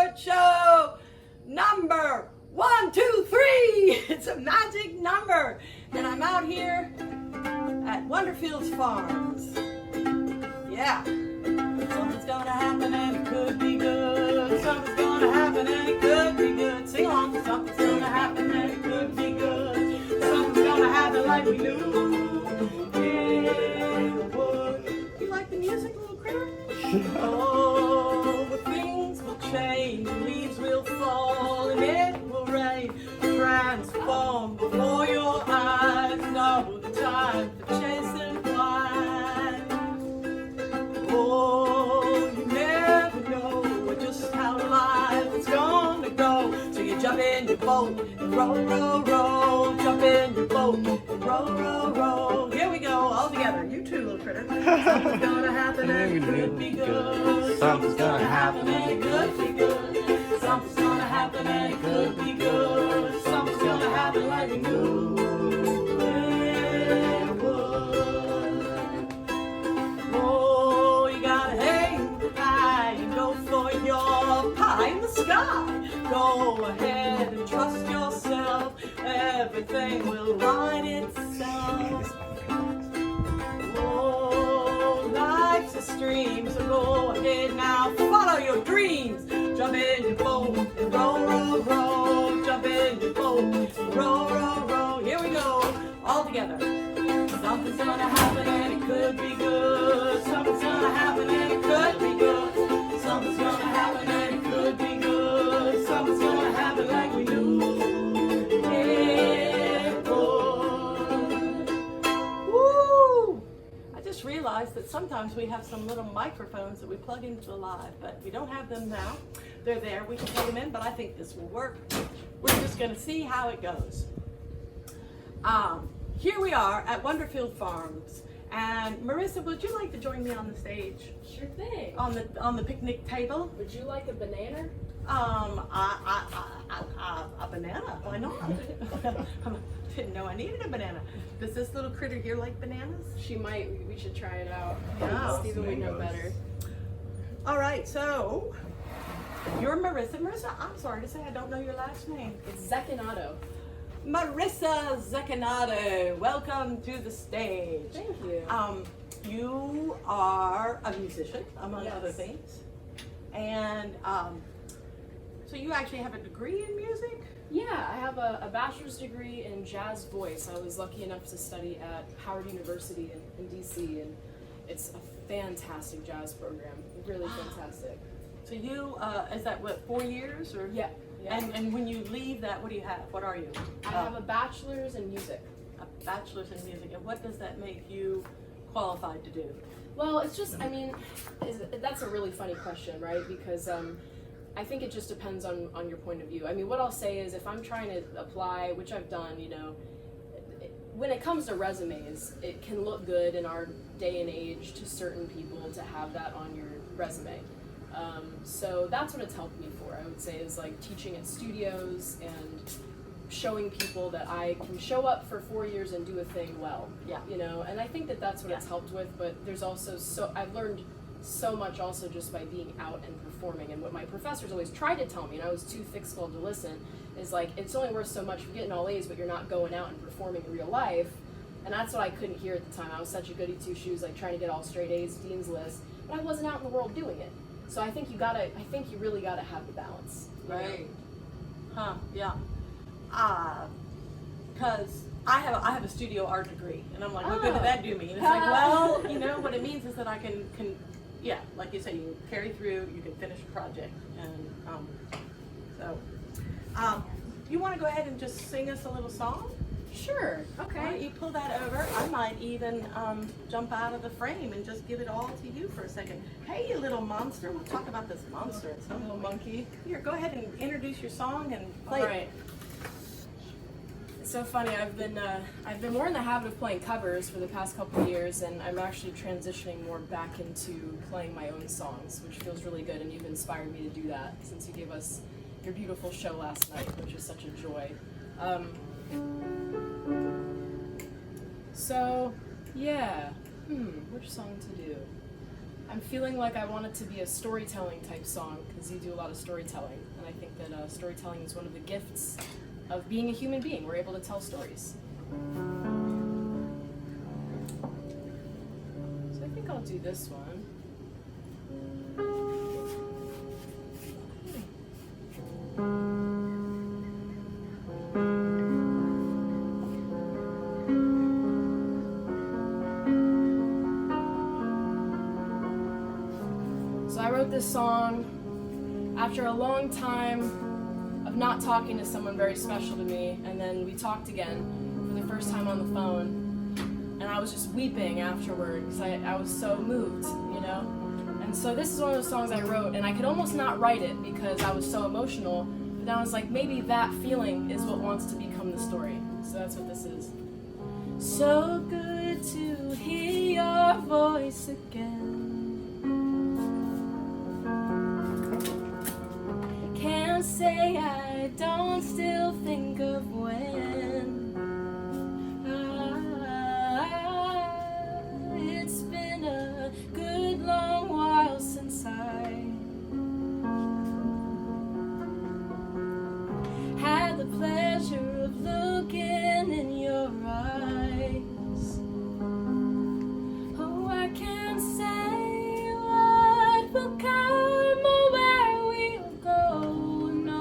Report Show number 1, 2, 3. It's a magic number. And I'm out here at Wonderfield Farms. Yeah. Something's gonna happen and it could be good. Something's gonna happen and it could be good. Sing along. Something's gonna happen and it could be good. Something's gonna happen like we knew it would. You like the music, little critter? Oh, the things will change, leaves will fall, and it will rain. Transform before your eyes. Know the time for chasing blind. Oh, you never know just how life is gonna go. So you jump in your boat and row, row, row. Jump in your boat and row, row, row. Here we go, all together. You too, little critter. Something's gonna happen and it could be good. Something's gonna happen and it could be good. Something's gonna happen and it could be good. Something's gonna happen like we knew it would. Oh, you gotta aim high and go for your pie in the sky. Go ahead and trust yourself. Everything will right itself. Oh, life's a stream, so go ahead now, follow your dreams. Jump in your boat and row, row, row. Jump in your boat and row, row, row. Here we go, all together. Something's gonna happen and it could be good. Something's gonna happen and it could be good. Something's gonna happen and it could be good. Something's gonna happen like we knew it would. Woo! I just realized that sometimes we have some little microphones that we plug into the live, but we don't have them now. They're there, we can plug them in, but I think this will work. We're just gonna see how it goes. Here we are at Wonderfield Farms, and Marissa, would you like to join me on the stage? Sure thing. On the picnic table? Would you like a banana? A banana? Why not? Didn't know I needed a banana. Does this little critter here like bananas? She might. We should try it out. Yeah. Stephen would know better. All right, so you're Marissa. Marissa, I'm sorry to say I don't know your last name. It's Zechinato. Marissa Zechinato, welcome to the stage. Thank you. You are a musician, among Yes. other things, and so you actually have a degree in music? Yeah, I have a bachelor's degree in jazz voice. I was lucky enough to study at Howard University in DC, and it's a fantastic jazz program. Really fantastic. So you, is that what, 4 years or? Yeah. Yeah. And when you leave that, what do you have? What are you? I have a bachelor's in music. A bachelor's in music, and what does that make you qualified to do? Well, it's just, I mean, that's a really funny question, right? Because I think it just depends on your point of view. I mean, what I'll say is if I'm trying to apply, which I've done, you know, when it comes to resumes, it can look good in our day and age to certain people to have that on your resume. So that's what it's helped me for, I would say, is like teaching at studios and showing people that I can show up for 4 years and do a thing well. Yeah. You know, and I think that that's what it's helped with, but there's also I've learned so much also just by being out and performing, and what my professors always tried to tell me, and I was too thick-skulled to listen, is like, it's only worth so much for getting all A's, but you're not going out and performing in real life. And that's what I couldn't hear at the time. I was such a goody two-shoes, like trying to get all straight A's, Dean's List, but I wasn't out in the world doing it. So I think you really gotta have the balance. Right. Huh, yeah. Because I have a studio art degree, and I'm like, what good did that do me? And it's like, well, you know, what it means is that I can yeah, like you say, you carry through, you can finish a project, and you want to go ahead and just sing us a little song? Sure. Okay. Why don't you pull that over? I might even jump out of the frame and just give it all to you for a second. Hey, you little monster. We'll talk about this monster at some Little point. monkey. Here, go ahead and introduce your song and play All it. right. It's so funny. I've been more in the habit of playing covers for the past couple of years, and I'm actually transitioning more back into playing my own songs, which feels really good. And you've inspired me to do that since you gave us your beautiful show last night, which was such a joy. So, yeah. Which song to do? I'm feeling like I want it to be a storytelling type song, because you do a lot of storytelling, and I think that storytelling is one of the gifts of being a human being. We're able to tell stories. So I think I'll do this one. So I wrote this song after a long time of not talking to someone very special to me, and then we talked again for the first time on the phone, and I was just weeping afterwards. I was so moved, you know? And so this is one of those songs I wrote, and I could almost not write it because I was so emotional, but then I was like, maybe that feeling is what wants to become the story. So that's what this is. So good to hear your voice again. Can't say I don't still think of when it's been a good long while since I had the pleasure of looking in your eyes. Oh, I can't say what will come or where we'll go, no,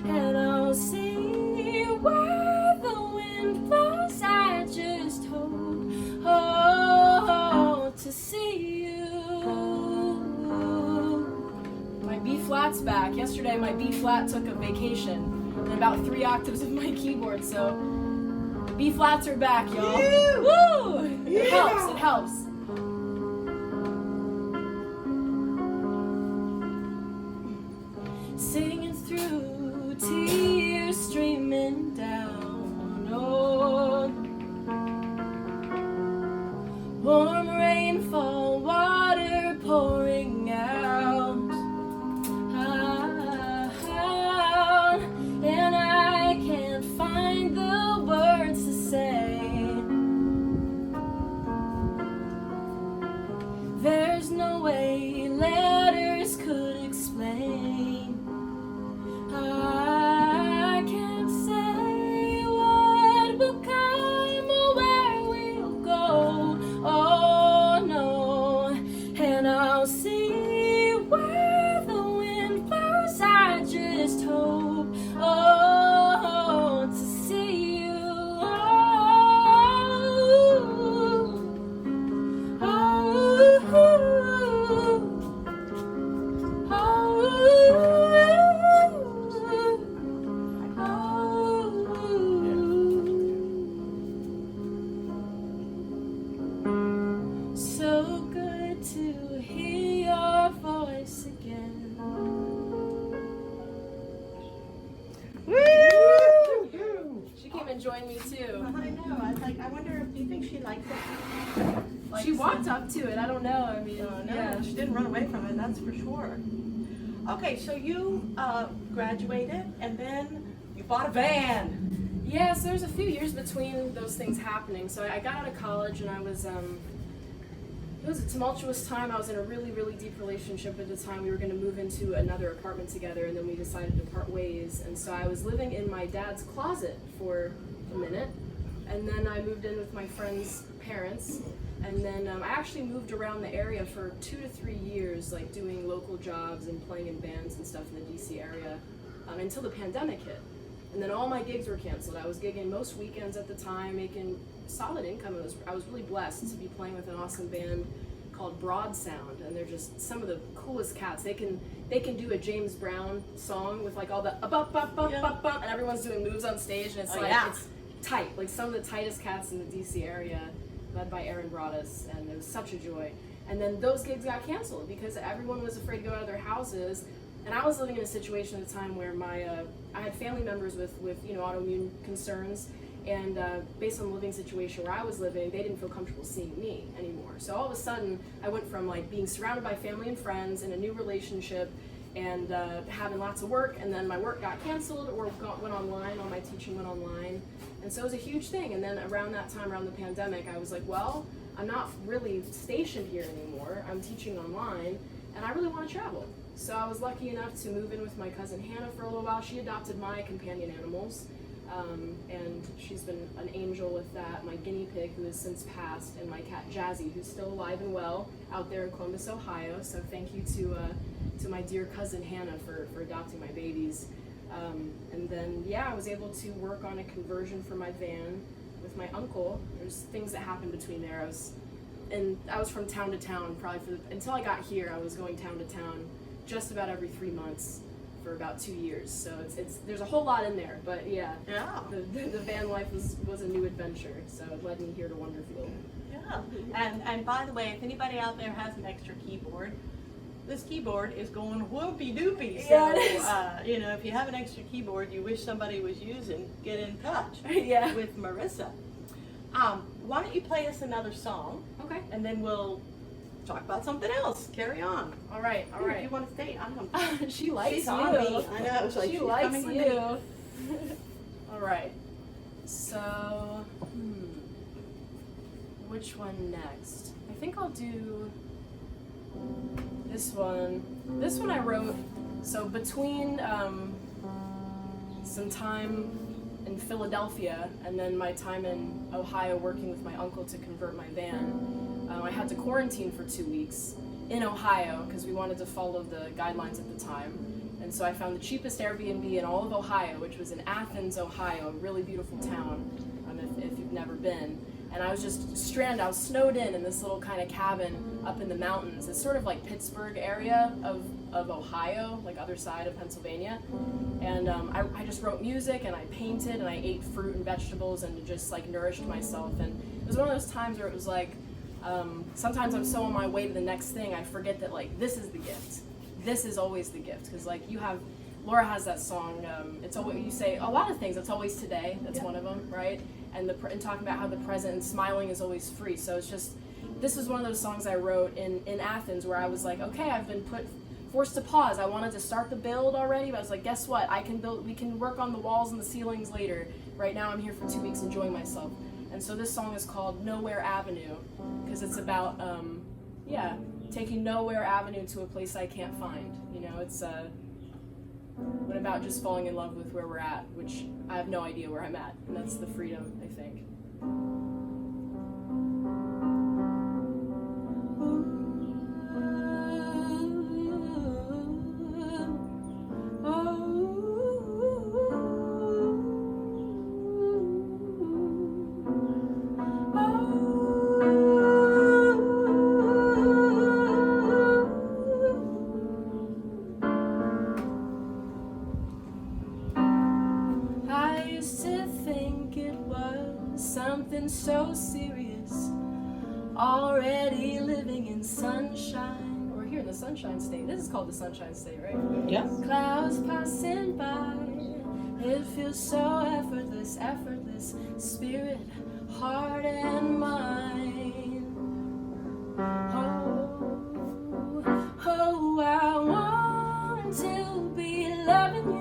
and I'll see where the wind blows. I just hope, oh, to see you. My B flat's back. Yesterday my B flat took a vacation and about 3 octaves of my keyboard, so the B flats are back, y'all. Yeah. Woo! Yeah. It helps, it helps. Singing through tears streaming down, oh, warm rainfall, water pouring out, and I can't find the words to say. There's no way letters could explain. I can't say what will come or where we'll go, oh no, and I'll see where the wind blows. I just hope, oh, to see you, so good to hear your voice again. Woo! She came and joined me too. I know. I wonder if, do you think she likes it? She walked up to it. I don't know. I mean, No, yeah. she didn't run away from it, that's for sure. Okay, so you graduated and then you bought a van. Yeah, so there's a few years between those things happening. So I got out of college and I was, it was a tumultuous time. I was in a really, really deep relationship at the time. We were going to move into another apartment together, and then we decided to part ways. And so I was living in my dad's closet for a minute, and then I moved in with my friend's parents. And then I actually moved around the area for 2 to 3 years, like doing local jobs and playing in bands and stuff in the DC area, until the pandemic hit. And then all my gigs were canceled. I was gigging most weekends at the time, making solid income. I was really blessed to be playing with an awesome band called Broad Sound, and they're just some of the coolest cats. They can do a James Brown song with like all the up, and everyone's doing moves on stage, and it's it's tight, like some of the tightest cats in the DC area, led by Aaron Broadus, and it was such a joy. And then those gigs got canceled because everyone was afraid to go out of their houses. And I was living in a situation at the time where I had family members with autoimmune concerns, and based on the living situation where I was living, they didn't feel comfortable seeing me anymore. So all of a sudden, I went from like being surrounded by family and friends in a new relationship, and having lots of work, and then my work got canceled or went online. All my teaching went online, and so it was a huge thing. And then around that time, around the pandemic, I was like, well, I'm not really stationed here anymore. I'm teaching online, and I really want to travel. So I was lucky enough to move in with my cousin Hannah for a little while. She adopted my companion animals, and she's been an angel with that. My guinea pig, who has since passed, and my cat Jazzy, who's still alive and well out there in Columbus, Ohio. So thank you to my dear cousin Hannah for adopting my babies. And then, yeah, I was able to work on a conversion for my van with my uncle. There's things that happened between there. I was from town to town probably until I got here. I was going town to town just about every 3 months for about 2 years. So there's a whole lot in there, but yeah. The van life was a new adventure. So it led me here to Wonderfield. Yeah. And by the way, if anybody out there has an extra keyboard, this keyboard is going whoopee doopie. So, if you have an extra keyboard you wish somebody was using, get in touch with Marissa. Why don't you play us another song? Okay. And then we'll talk about something else. Carry on. All right. If you want to stay, I'm on. She likes She's you. on me. I know. It's like she she's likes coming you. with me. All right. So, which one next? I think I'll do this one. This one I wrote, so between some time in Philadelphia and then my time in Ohio working with my uncle to convert my van, I had to quarantine for 2 weeks in Ohio because we wanted to follow the guidelines at the time. And so I found the cheapest Airbnb in all of Ohio, which was in Athens, Ohio, a really beautiful town, if you've never been. And I was just stranded. I was snowed in this little kind of cabin up in the mountains. It's sort of like Pittsburgh area of Ohio, like other side of Pennsylvania. And I just wrote music and I painted and I ate fruit and vegetables and just like nourished myself. And it was one of those times where it was like, sometimes I'm so on my way to the next thing, I forget that like this is the gift. This is always the gift. Because like Laura has that song, it's always, you say a lot of things, it's always today, that's one of them, right? And talking about how the present and smiling is always free. So it's just, this is one of those songs I wrote in Athens where I was like, okay, I've been forced to pause. I wanted to start the build already, but I was like, guess what? We can work on the walls and the ceilings later. Right now I'm here for 2 weeks enjoying myself. And so this song is called Nowhere Avenue, because it's about, taking Nowhere Avenue to a place I can't find. It's about just falling in love with where we're at, which I have no idea where I'm at, and that's the freedom, I think. Something so serious, already living in sunshine. We're here in the Sunshine State. This is called the Sunshine State, right? Yes. Clouds passing by, it feels so effortless, spirit, heart and mind. Oh, I want to be loving you.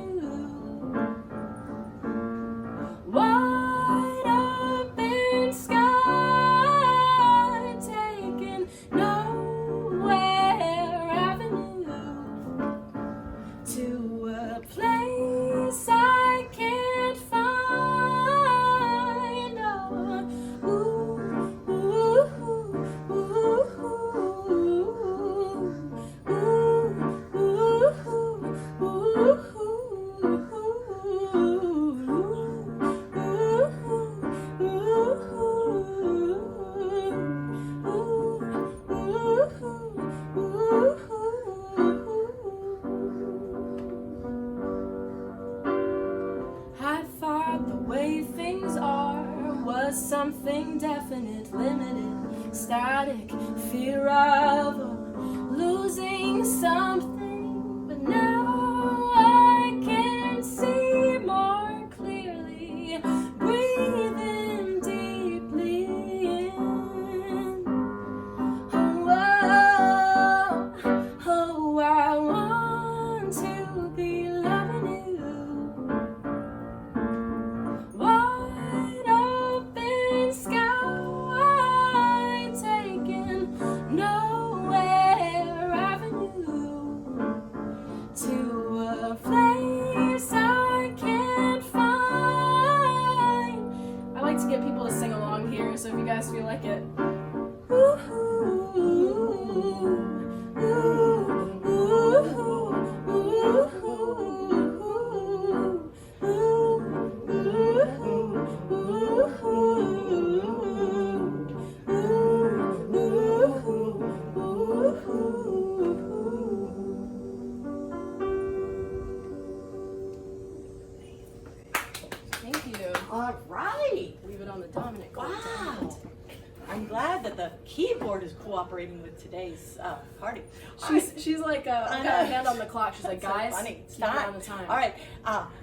Something definite, limited, static, fear of losing something, but now I can see more clearly, breathing deeply in. Oh, I want to be loving you. Wide open sky, keyboard is cooperating with today's party. She's like, I've got a hand on the clock. She's like, guys, so funny. keep it on the time. All right,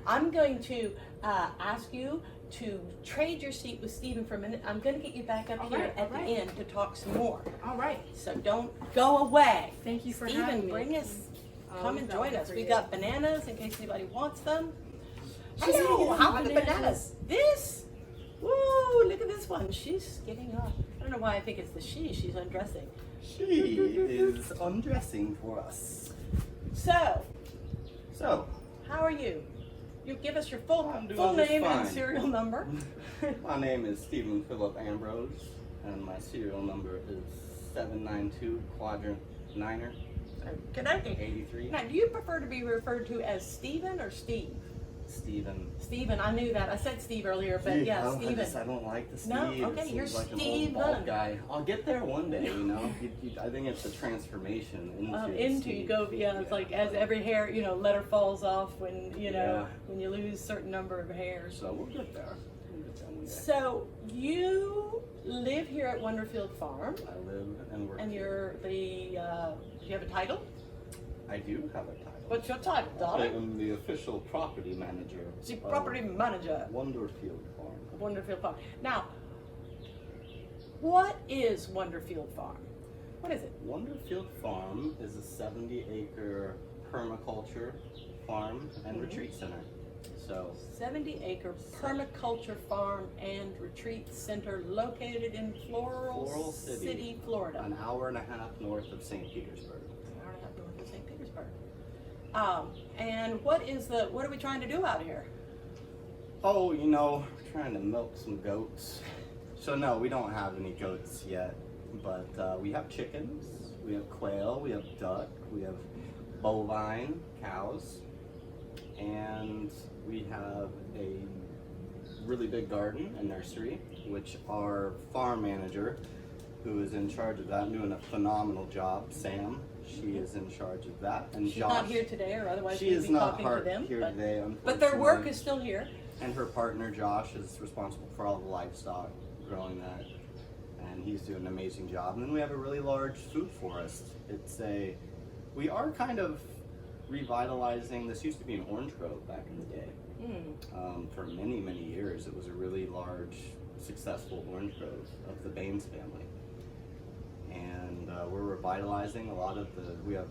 I'm going to ask you to trade your seat with Stephen for a minute. I'm going to get you back up here at the end to talk some more. All right. So don't go away. Thank you for Stephen, having me. bring us, come and join us. We got bananas in case anybody wants them. She's Hello, eating how are the bananas. bananas? This? Woo, look at this one. She's getting up. I don't know why I think it's the she's undressing. She is undressing for us. So, So, how are you? You give us your full I'm doing full just name and fine. serial number. my name is Stephen Philip Ambrose, and my serial number is 792 quadrant 9er Good idea. 83. Now, do you prefer to be referred to as Stephen or Steve? Stephen. Stephen, I knew that. I said Steve earlier, but yeah, I Stephen. don't like the Steve. No? It Okay, seems you're like an Stephen. old bald guy. I'll get there one day, you know. I think it's a transformation into You Steve. go, yeah, it's like as every hair, letter falls off when, Yeah. when you lose a certain number of hairs. So we'll get there. We'll get there one day. So you live here at Wonderfield Farm, I live and work and here. you're the, do you have a title? I do have a title. What's your title, I darling? am the official property manager. The of property manager Wonderfield Farm. of Wonderfield Farm. Now, what is Wonderfield Farm? What is it? Wonderfield Farm is a 70-acre permaculture farm and retreat center. So 70-acre permaculture farm and retreat center located in Floral Floral City, City, Florida. an hour and a half north of St. Petersburg. An hour and a half north of St. Petersburg. And what are we trying to do out here? Oh, we're trying to milk some goats. So no, we don't have any goats yet, but we have chickens, we have quail, we have duck, we have bovine, cows, and we have a really big garden and nursery, which our farm manager, who is in charge of that, doing a phenomenal job, Sam. She is in charge of that, and She's Josh. not here today, or otherwise She we'd is be not talking to them. here today, unfortunately. But their work is still here. And her partner Josh is responsible for all the livestock, growing that, and he's doing an amazing job. And then we have a really large food forest. We are kind of revitalizing. This used to be an orange grove back in the day. For many, many years, it was a really large, successful orange grove of the Baines family. And we're revitalizing a lot of we have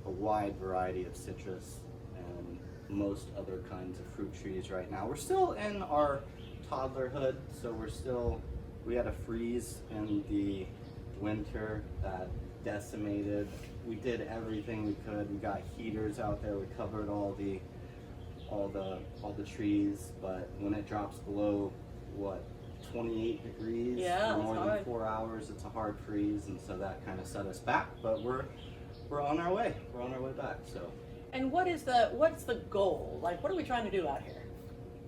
a wide variety of citrus and most other kinds of fruit trees right now. We're still in our toddlerhood, so we had a freeze in the winter that decimated. We did everything we could. We got heaters out there. We covered all the trees, but when it drops below 28 degrees for more than 4 hours, it's a hard freeze, and so that kind of set us back. But we're on our way. We're on our way back. So. And what's the goal? Like, what are we trying to do out here?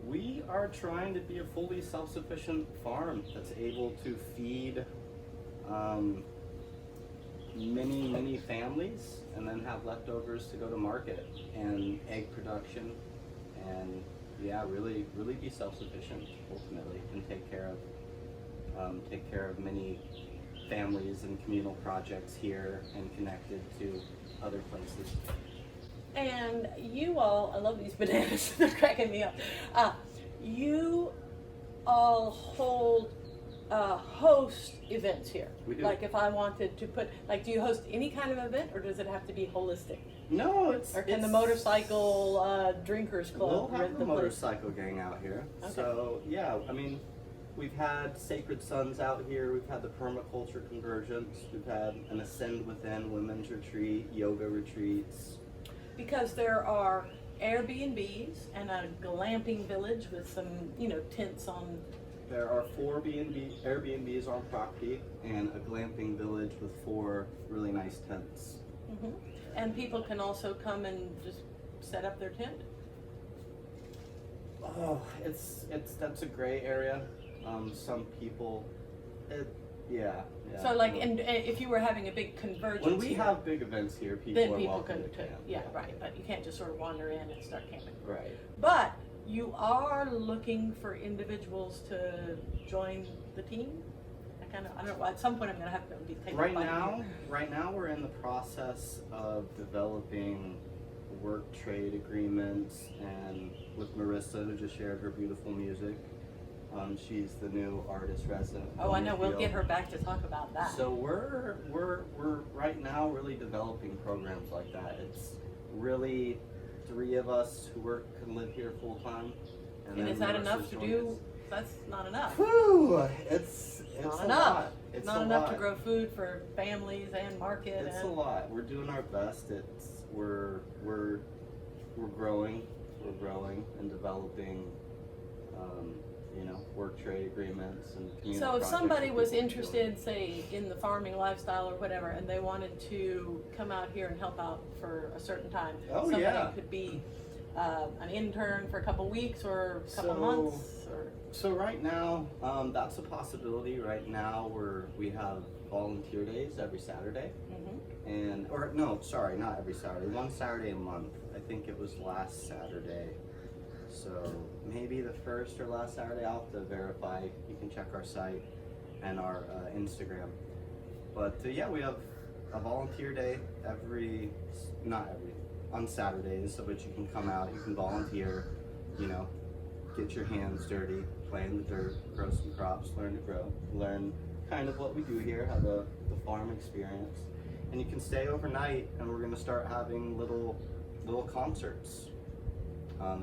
We are trying to be a fully self-sufficient farm that's able to feed many families, and then have leftovers to go to market, and egg production, and really be self-sufficient ultimately, and take care of many families and communal projects here and connected to other places. And you all, I love these bananas, they're cracking me up. You all host events here. We do. Like if I wanted to do you host any kind of event, or does it have to be holistic? No, Or can the motorcycle drinkers club We'll rent have the the place? motorcycle gang out here. Okay. So yeah, we've had Sacred Sons out here. We've had the permaculture convergence. We've had an Ascend Within women's retreat, yoga retreats. Because there are Airbnbs and a glamping village with some, tents on. There are 4 Airbnbs on property and a glamping village with 4 really nice tents. Mm-hmm. And people can also come and just set up their tent. Oh, that's a gray area. Some people, yeah. So and if you were having a big convergence when we here, have big events here, people then are people welcome can to camp. yeah, right. But you can't just sort of wander in and start camping. Right. But you are looking for individuals to join the team. I don't know, at some point I'm gonna have to be taking Right now we're in the process of developing work trade agreements, and with Marissa, who just shared her beautiful music. She's the new artist resident. Oh, I know, we'll get her back to talk about that. So we're right now really developing programs like that. It's really 3 of us who work and live here full time. And is that enough to do? That's not enough. Whew, it's not a enough. lot. It's It's not a enough lot. to grow food for families and market. It's and a lot. We're doing our best. We're growing and developing, work trade agreements and community So if projects somebody that was people are interested, say, in the farming lifestyle or whatever, and they wanted to come out here and help out for a certain time, Oh, somebody yeah. could be an intern for a couple weeks or a couple So- months, or So right now, that's a possibility. Right now, we have volunteer days every Saturday, not every Saturday. One Saturday a month. I think it was last Saturday. So maybe the first or last Saturday. I'll have to verify. You can check our site and our Instagram. But yeah, we have a volunteer day on Saturdays, so that you can come out, you can volunteer, get your hands dirty, play in the dirt, grow some crops, learn to grow, learn kind of what we do here, have the farm experience. And you can stay overnight, and we're gonna start having little concerts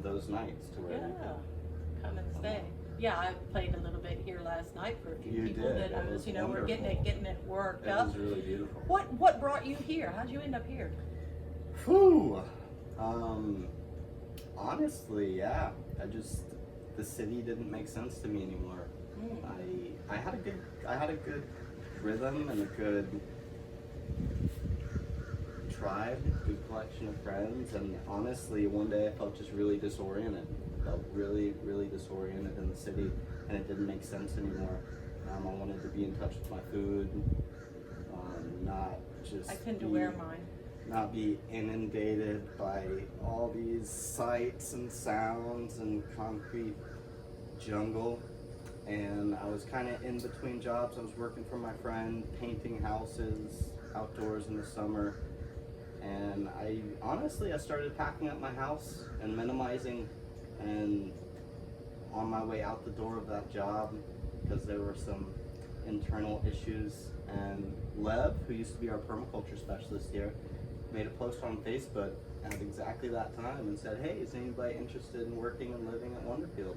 those nights to where you yeah, can come and stay. Yeah, I played a little bit here last night for a few You people did. that I It was, was we're getting it worked It up. was really beautiful. What brought you here? How'd you end up here? Whew. Honestly, yeah. The city didn't make sense to me anymore. I had a good rhythm and a good tribe, good collection of friends, and honestly, one day I felt just really disoriented. I felt really, really disoriented in the city, and it didn't make sense anymore. I wanted to be in touch with my food, not just. I tend to wear mine. Not be inundated by all these sights and sounds and concrete jungle. And I was kind of in between jobs. I was working for my friend, painting houses outdoors in the summer. And I started packing up my house and minimizing, and on my way out the door of that job, because there were some internal issues. And Lev, who used to be our permaculture specialist here, made a post on Facebook at exactly that time and said, hey, is anybody interested in working and living at Wonderfield?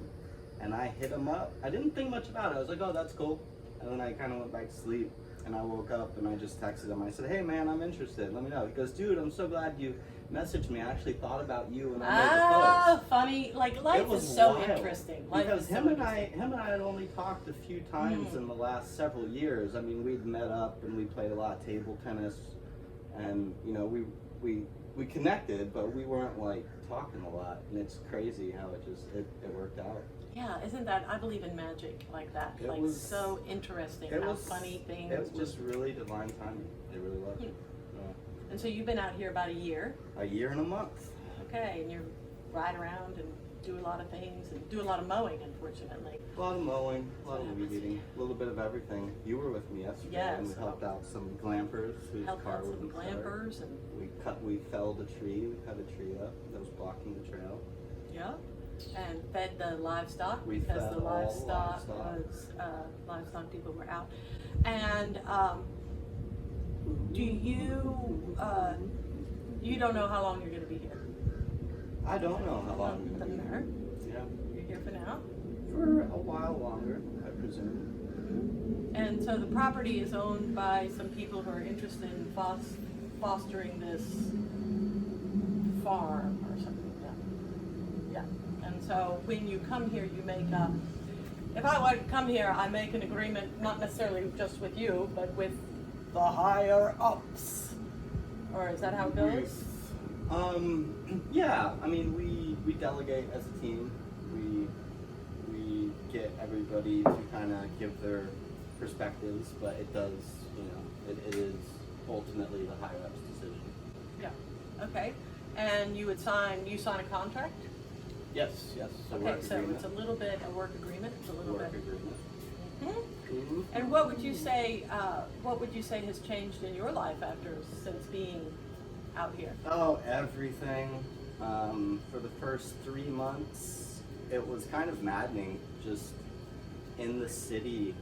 And I hit him up. I didn't think much about it. I was like, oh, that's cool. And then I kind of went back to sleep, and I woke up and I just texted him. I said, hey man, I'm interested, let me know. He goes, dude, I'm so glad you messaged me. I actually thought about you when I made the post. Funny. Like, life was is so wild. interesting. Because him and I had only talked a few times in the last several years. I mean, we'd met up and we played a lot of table tennis, and we connected, but we weren't like talking a lot. And it's crazy how it worked out. Yeah, isn't that, I believe in magic like that. It like, was so interesting how funny things. It was just really divine timing. It really was. Yeah. And so you've been out here about a year. A year and a month. Okay, and you ride around and do a lot of things and do a lot of mowing, unfortunately. A lot of mowing, a lot of weed eating, a little bit of everything. You were with me yesterday, Yes. and we helped out some glampers whose Helped car out some wouldn't start. glampers and We felled a tree. We cut a tree up that was blocking the trail. yeah, and fed the livestock We because fed the all livestock livestock. was livestock people were out. And do you don't know how long you're going to be here? I don't know how long I'm Doesn't gonna matter. be. Yeah, You're here for now. for a while longer, I presume. And so the property is owned by some people who are interested in fostering this farm or something. Yeah. And so when you come here, you make if I were to come here, I make an agreement, not necessarily just with you, but with the higher ups. Or is that how it goes? Yeah. I mean, we delegate as a team. We get everybody to kind of give their perspectives, but it does, it is ultimately the higher ups' decision. Yeah. Okay. And you sign a contract? Yes. Okay, so it's a little bit a work agreement. It's a little Work bit. agreement. Mhm. And what would you say? What would you say has changed in your life since being out here? Oh, everything. For the first 3 months, it was kind of maddening. Just in the city,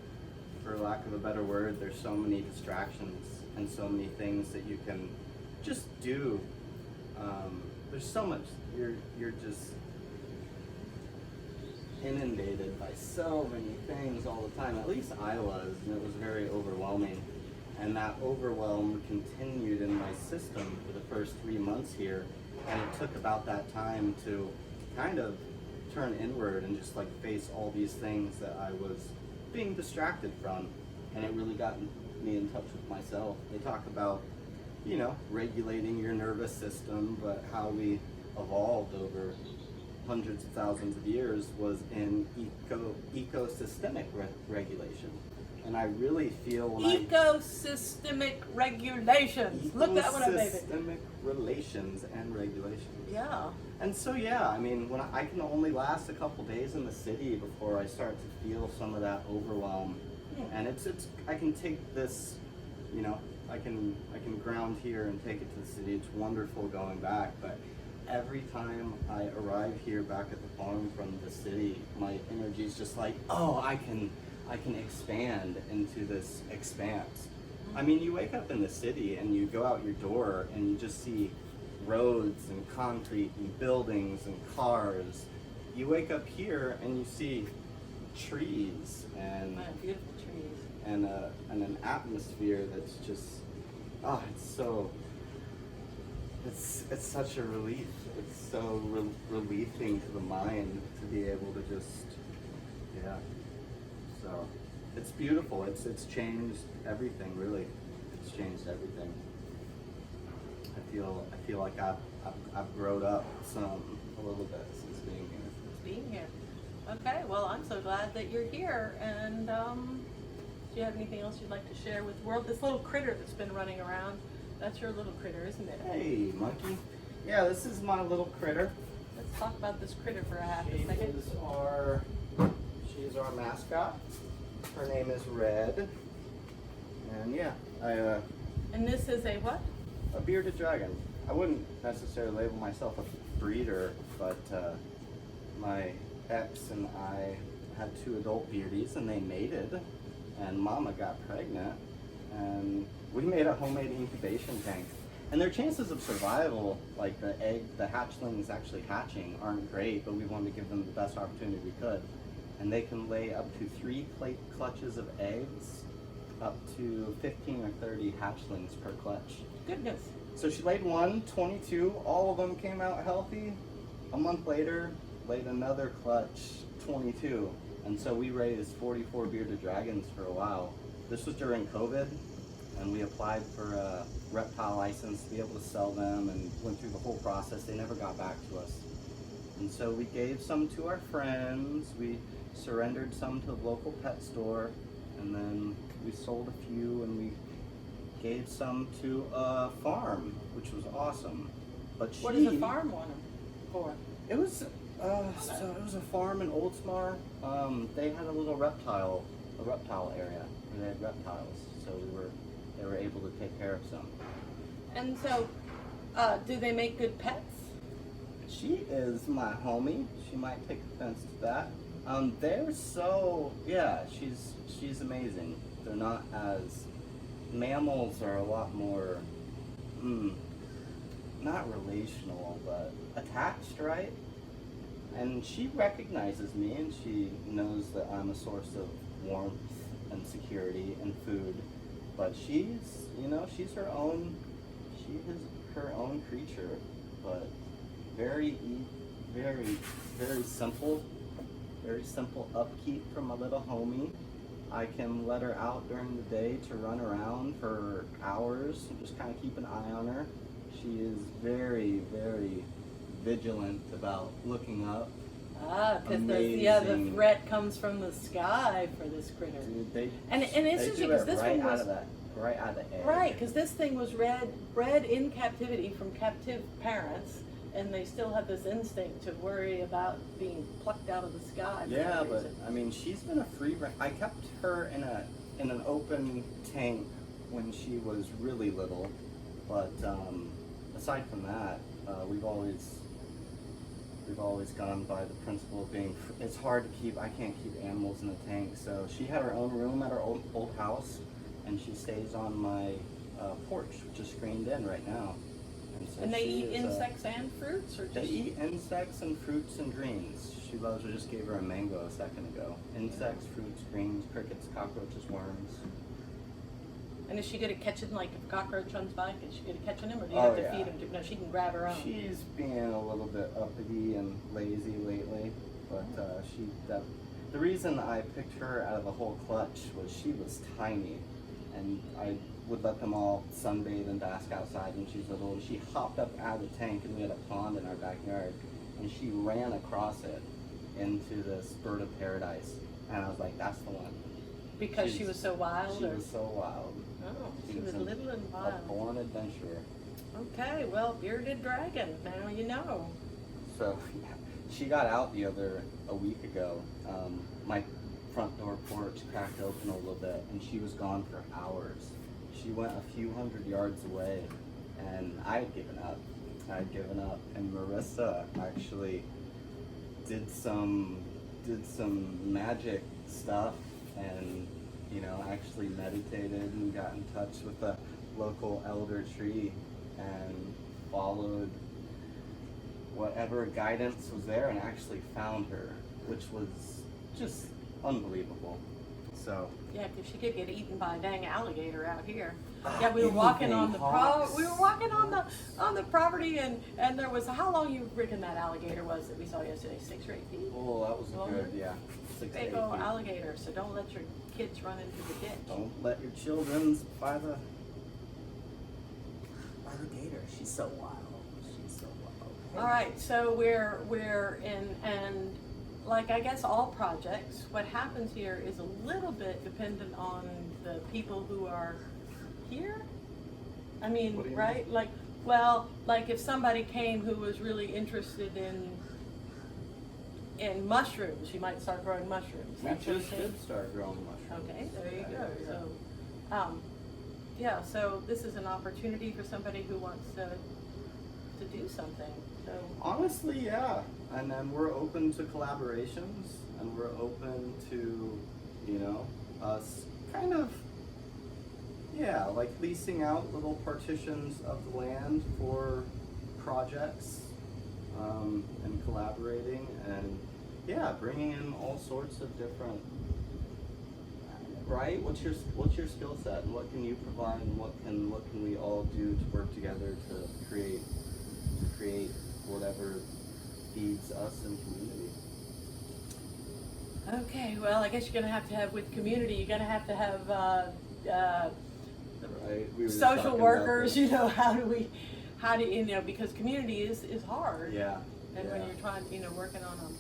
for lack of a better word, there's so many distractions and so many things that you can just do. There's so much. You're just inundated by so many things all the time. At least I was, and it was very overwhelming. And that overwhelm continued in my system for the first 3 months here. And it took about that time to kind of turn inward and just like face all these things that I was being distracted from. And it really got me in touch with myself. They talk about, regulating your nervous system, but how we evolved over hundreds of thousands of years was in ecosystemic regulation. And I really feel when ecosystemic regulations. Look that one up, baby. Ecosystemic relations and regulations. Yeah. And so I mean, when I can only last a couple days in the city before I start to feel some of that overwhelm. And it's I can take this, I can ground here and take it to the city. It's wonderful going back, but every time I arrive here back at the farm from the city, my energy is just like, oh, I can expand into this expanse. I mean, you wake up in the city and you go out your door and you just see roads and concrete and buildings and cars. You wake up here and you see trees and Beautiful trees. and an atmosphere that's just, it's such a relief. It's so relieving to the mind to be able to just, So it's beautiful. It's changed everything, really. It's changed everything. I feel like I've grown up a little bit since being here. Okay, well, I'm so glad that you're here. And do you have anything else you'd like to share with the world? This little critter that's been running around, that's your little critter, isn't it? Hey, monkey. Yeah, this is my little critter. Let's talk about this critter for a second. She's our mascot. Her name is Red. And And this is a what? a bearded dragon. I wouldn't necessarily label myself a breeder, but my ex and I had 2 adult beardies and they mated, and Mama got pregnant, and we made a homemade incubation tank. And their chances of survival, like the hatchlings actually hatching, aren't great, but we wanted to give them the best opportunity we could. And they can lay up to 3 clutches of eggs, up to 15 or 30 hatchlings per clutch. Goodness. So she laid 22, all of them came out healthy. A month later, laid another clutch, 22. And so we raised 44 bearded dragons for a while. This was during COVID, and we applied for a reptile license to be able to sell them and went through the whole process. They never got back to us. And so we gave some to our friends, we surrendered some to the local pet store, and then we sold a few, and we gave some to a farm, which was awesome. But What does the farm want them for? It was a farm in Oldsmar. They had a little reptile area where they had reptiles, so they were able to take care of some. And so, do they make good pets? She is my homie. She might take offense to that. She's amazing. They're not as, mammals are a lot more, not relational, but attached, right? And she recognizes me, and she knows that I'm a source of warmth and security and food. But she's her own creature, but very simple upkeep from my little homie. I can let her out during the day to run around for hours and just kind of keep an eye on her. She is very, very vigilant about looking up. Because the threat comes from the sky for this critter. Dude, and it's interesting because this one was right out of the egg. Right, because this thing was bred in captivity from captive parents, and they still have this instinct to worry about being plucked out of the sky. for Yeah, some but reason. I mean, she's been a free range. I kept her in an open tank when she was really little, but aside from that, we've always gone by the principle of being. It's hard to keep. I can't keep animals in a tank, so she had her own room at our old house, and she stays on my porch, which is screened in right now. So And they she eat is, insects and fruits, or just? They eat insects and fruits and greens. She loves. I just gave her a mango a second ago. Insects, fruits, greens, crickets, cockroaches, worms. And is she good at catching, like, if a cockroach runs by, is she good at catching them, or do you Oh, have to yeah. feed them? No, she can grab her own. She's being a little bit uppity and lazy lately, but the reason I picked her out of the whole clutch was she was tiny, and I would let them all sunbathe and bask outside when she's little, and she hopped up out of the tank, and we had a pond in our backyard, and she ran across it into this bird of paradise, and I was like, that's the one. Because she was so wild? She or? was so wild. Oh, She she was was little and A wild. born adventurer. Okay, well, bearded dragon, now you know. So she got out a week ago. My front door porch cracked open a little bit, and she was gone for hours. She went a few hundred yards away, and I had given up. And Marissa actually did some magic stuff, and actually meditated and got in touch with the local elder tree and followed whatever guidance was there and actually found her, which was just unbelievable. So Yeah, because she could get eaten by a dang alligator out here. Ah, Yeah, we were walking on anything, the hawks. we were walking on the property, and there was, how long you reckon that alligator was that we saw yesterday? 6 or 8 feet? oh, that was Longer? good, yeah. 6 to 8 Big old feet. alligator. So don't let your kids run into the ditch. Don't let your children by the gator. She's so wild. She's so wild. All right, so we're in, and like I guess all projects, what happens here is a little bit dependent on the people who are here. I mean, What do you right? mean? Like, well, like if somebody came who was really interested in mushrooms, you might start growing mushrooms. We That's what just it is. did start growing mushrooms. Okay, there you Yeah, go. yeah. So, yeah, so this is an opportunity for somebody who wants to do something. So, Honestly, yeah. And then we're open to collaborations, and we're open to, us kind of, like leasing out little partitions of the land for projects, and collaborating, and bringing in all sorts of different. Right? What's your skill set, and what can you provide, and what can we all do to work together to create whatever feeds us and community. okay, well, I guess you're gonna have with community, you're gonna have to have Right? We were just social talking about workers. this. How do because community is hard. Yeah. And when yeah. you're trying, working on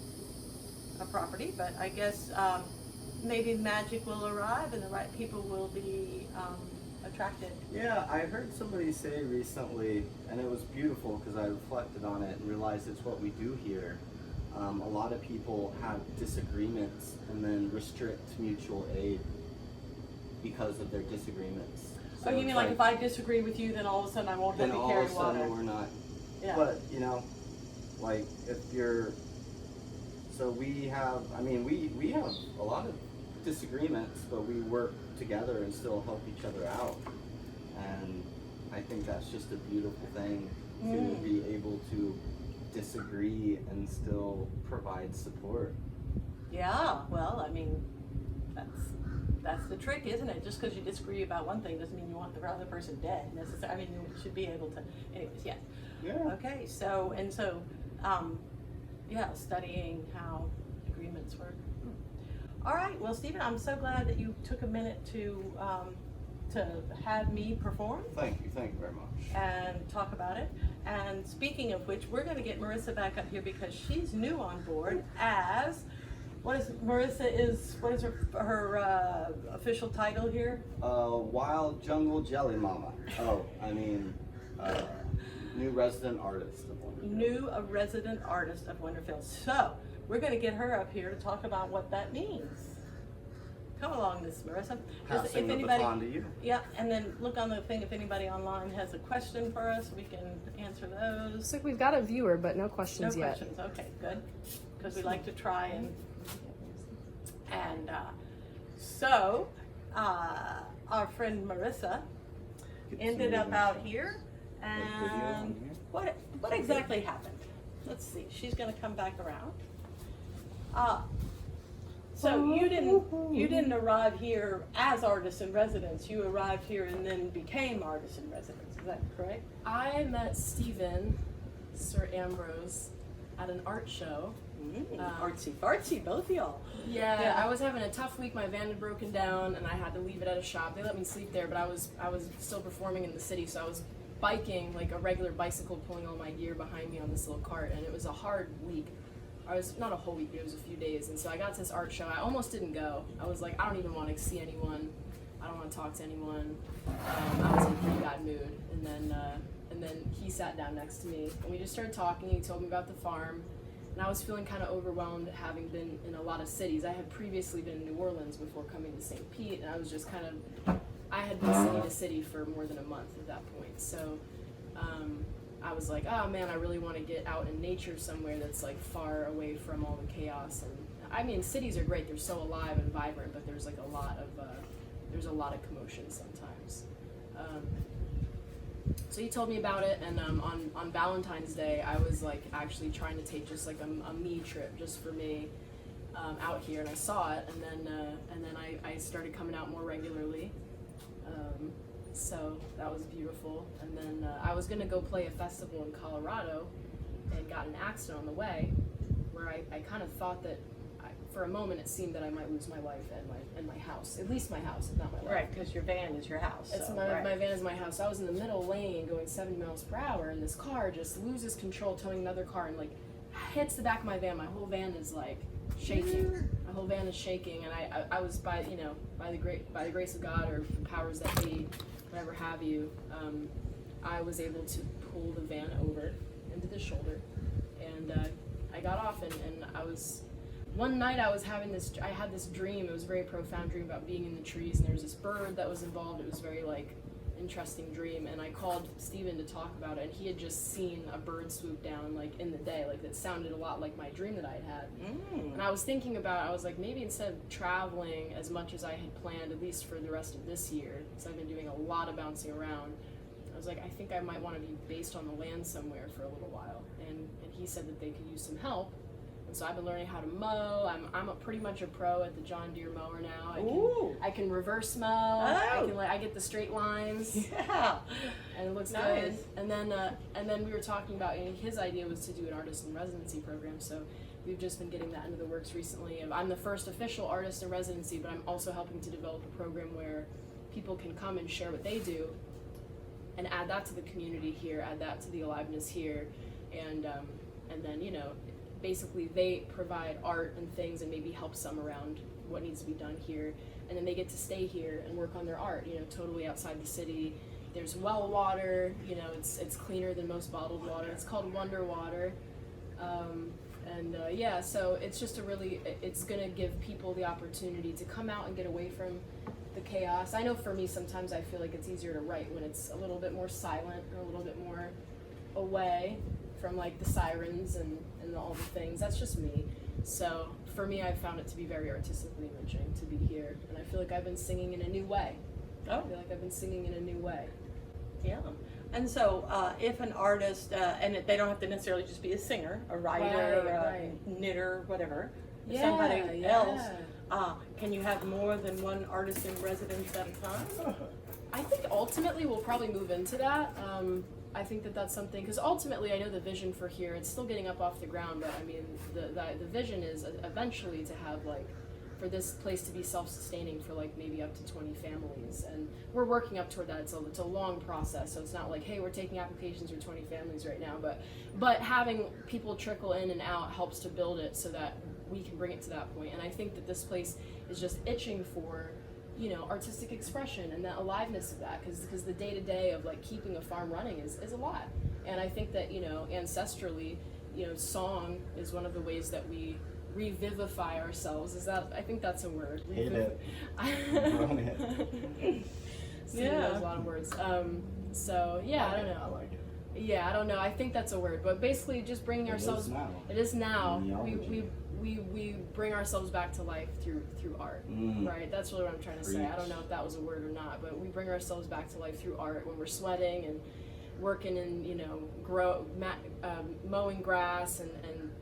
a property, but I guess maybe magic will arrive and the right people will be attracted. Yeah, I heard somebody say recently, and it was beautiful because I reflected on it and realized it's what we do here. A lot of people have disagreements and then restrict mutual aid because of their disagreements. So you mean it's like if I disagree with you, then all of a sudden I won't then help you all carry of a sudden water? we're not. Yeah. But like if you're, so we have a lot of disagreements, but we work together and still help each other out. And I think that's just a beautiful thing to be able to disagree and still provide support. Yeah, well, I mean, that's the trick, isn't it? Just because you disagree about one thing doesn't mean you want the other person dead necessarily. I mean, you should be able to, anyways, yeah. Yeah. Okay, so, studying how agreements work. All right, well, Stephen, I'm so glad that you took a minute to have me perform Thank you very much. and talk about it. And speaking of which, we're gonna get Marissa back up here because she's new on board as, what is her official title here? Wild Jungle Jelly Mama. Oh, New resident artist of Wonderfield. New a resident artist of Wonderfield. So we're going to get her up here to talk about what that means. Come along, Miss Marissa. Passing the baton to you. Yeah, and then look on the thing if anybody online has a question for us, we can answer those. Looks like we've got a viewer, but no questions No yet. questions. Okay, good. Because we like to try and so our friend Marissa ended up out here, and what exactly happened? Let's see. She's going to come back around. So you didn't arrive here as artists in residence. You arrived here and then became artists in residence. Is that correct? I met Stephen, Sir Ambrose, at an art show. Artsy fartsy, both of y'all. Yeah, I was having a tough week. My van had broken down, and I had to leave it at a shop. They let me sleep there, but I was still performing in the city, so I was biking like a regular bicycle, pulling all my gear behind me on this little cart, and it was a hard week. I was not a whole week, but it was a few days, and so I got to this art show. I almost didn't go. I was like, I don't even want to see anyone. I don't want to talk to anyone. I was in a pretty bad mood, and then he sat down next to me, and we just started talking. He told me about the farm. And I was feeling kind of overwhelmed, having been in a lot of cities. I had previously been in New Orleans before coming to St. Pete, and I was just kind of, I had been city to city for more than a month at that point. So I was like, oh man, I really want to get out in nature somewhere that's like far away from all the chaos. And I mean, cities are great; they're so alive and vibrant, but there's like a lot of commotion sometimes. So he told me about it, and on Valentine's Day, I was like actually trying to take just like a me trip just for me out here, and I saw it, and then I started coming out more regularly. So that was beautiful, and then I was gonna go play a festival in Colorado, and got in an accident on the way, where I kind of thought that. For a moment, it seemed that I might lose my life and my house. At least my house, if not my life. Right, because your van is your house. It's so, my right. van is my house. I was in the middle lane going 70 miles per hour, and this car just loses control, towing another car, and like hits the back of my van. My whole van is like shaking. My whole van is shaking, and I was by the grace of God or powers that be, whatever have you, I was able to pull the van over into the shoulder, and I got off, and I was. One night I had this dream, it was a very profound dream about being in the trees, and there was this bird that was involved. It was very like interesting dream, and I called Stephen to talk about it, and he had just seen a bird swoop down like in the day, like that sounded a lot like my dream that I had had. And I was thinking about, I was like, maybe instead of traveling as much as I had planned, at least for the rest of this year, because I've been doing a lot of bouncing around, I was like, I think I might want to be based on the land somewhere for a little while, and he said that they could use some help. And so I've been learning how to mow. I'm pretty much a pro at the John Deere mower now. I can reverse mow. I get the straight lines. Yeah, and it looks nice. good. And then we were talking about, his idea was to do an artist in residency program. So we've just been getting that into the works recently. I'm the first official artist in residency, but I'm also helping to develop a program where people can come and share what they do, and add that to the community here, add that to the aliveness here, and then basically they provide art and things and maybe help some around what needs to be done here, and then they get to stay here and work on their art, totally outside the city. There's well water, it's cleaner than most bottled water. It's called Wonder Water. So it's just it's gonna give people the opportunity to come out and get away from the chaos. I know for me, sometimes I feel like it's easier to write when it's a little bit more silent or a little bit more away from like the sirens and all the things. That's just me. So for me, I've found it to be very artistically enriching to be here, and I feel like I've been singing in a new way. I feel like I've been singing in a new way. Yeah. And so if an artist, and they don't have to necessarily just be a singer, a writer, a knitter, whatever, somebody else, can you have more than one artist in residence at a time? I think ultimately we'll probably move into that. I think that's something, because ultimately I know the vision for here, it's still getting up off the ground, but I mean the vision is eventually to have for this place to be self-sustaining for maybe up to 20 families, and we're working up toward that. It's a long process, so it's not like, hey, we're taking applications for 20 families right now, but having people trickle in and out helps to build it so that we can bring it to that point. And I think that this place is just itching for artistic expression and that aliveness of that, because the day-to-day of keeping a farm running is a lot, And I think that, ancestrally, song is one of the ways that we revivify ourselves. I think that's a word. Hate it. Run it. There's a lot of words. So yeah, I don't know. I like it. Yeah, I don't know. I think that's a word, but basically just bringing ourselves. It is now. We bring ourselves back to life through art, right? That's really what I'm trying to say. I don't know if that was a word or not, but we bring ourselves back to life through art when we're sweating and working and mowing grass and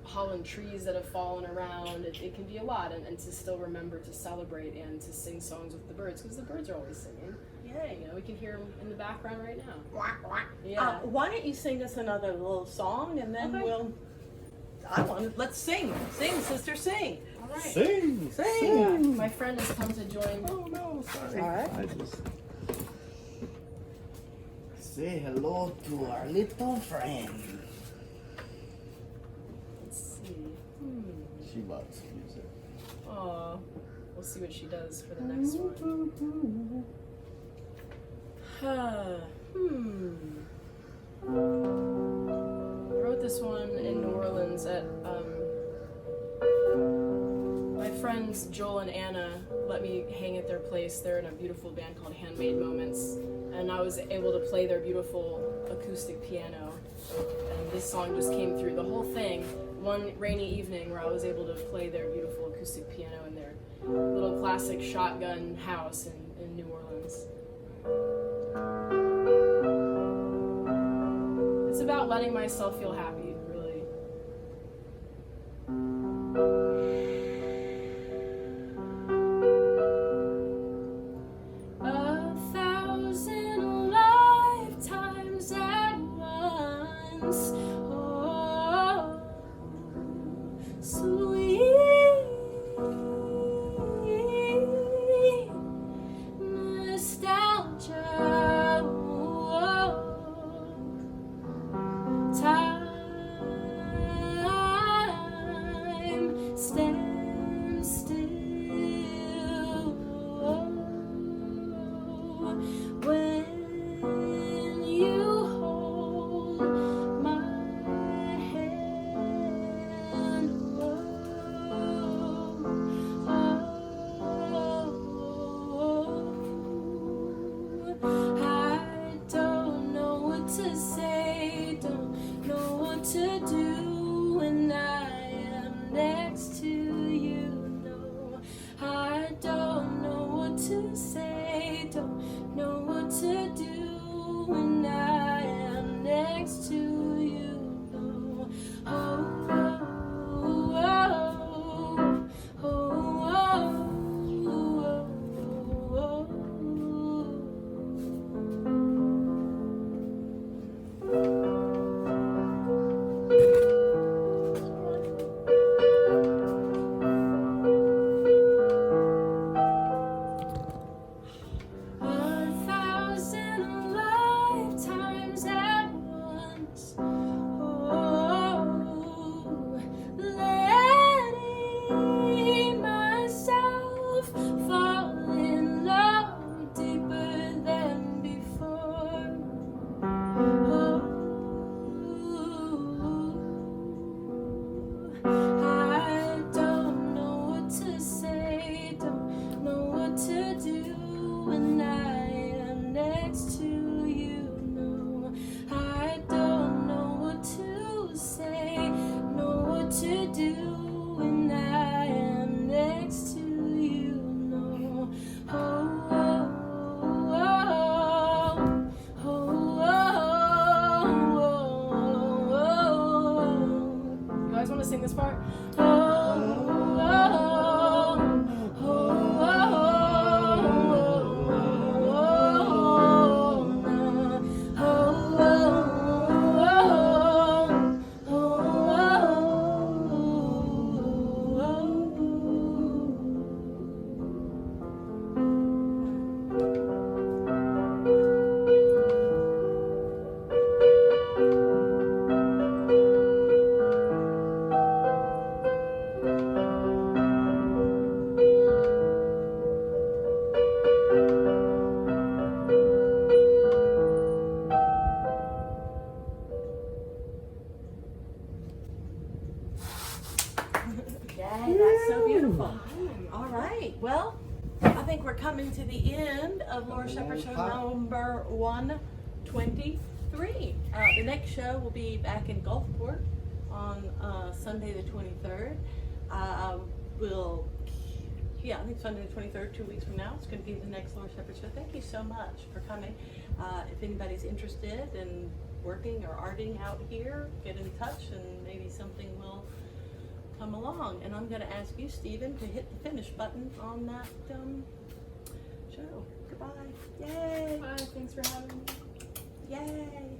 hauling trees that have fallen around. It can be a lot, and to still remember to celebrate and to sing songs with the birds, because the birds are always singing. Yay. We can hear them in the background right now. Quack, quack. Yeah. Why don't you sing us another little song, and then Okay. let's sing, sister, sing. All right. Sing! Yeah, my friend has come to join. Oh no, sorry. All right. I just... Say hello to our little friend. Let's see. She loves music. Aw. We'll see what she does for the next one. I wrote this one in New Orleans at my friends Joel and Anna let me hang at their place. They're in a beautiful band called Handmade Moments, and I was able to play their beautiful acoustic piano, and this song just came through the whole thing one rainy evening where I was able to play their beautiful acoustic piano in their little classic shotgun house in New Orleans. It's about letting myself feel happy, really. A thousand lifetimes at once. Oh, sweet nostalgia. Time stands still when you hold my hand. I don't know what to say, don't know what to do when I am next to you. No, I don't know what to say, don't know what to do when I am next to you. No, oh, oh, oh, oh, oh, A thousand lifetimes at once. Oh, letting myself fall in love deeper than before. Oh, I don't know what to say, don't know what to do when I am next to you. No, I don't know what to say, know what to do when I am next to you. No, oh, oh, oh, oh, oh, oh. You guys want to sing this part? Oh, oh, oh, Yay, that's so beautiful. All right, well, I think we're coming to the end of Laura Shepherd Show number 123. The next show will be back in Gulfport on Sunday the 23rd. I think Sunday the 23rd, 2 weeks from now, it's going to be the next Laura Shepherd Show. Thank you so much for coming. If anybody's interested in working or arting out here, get in touch and maybe something will come along. And I'm going to ask you, Stephen, to hit the finish button on that show. Goodbye. Yay. Bye, thanks for having me. Yay.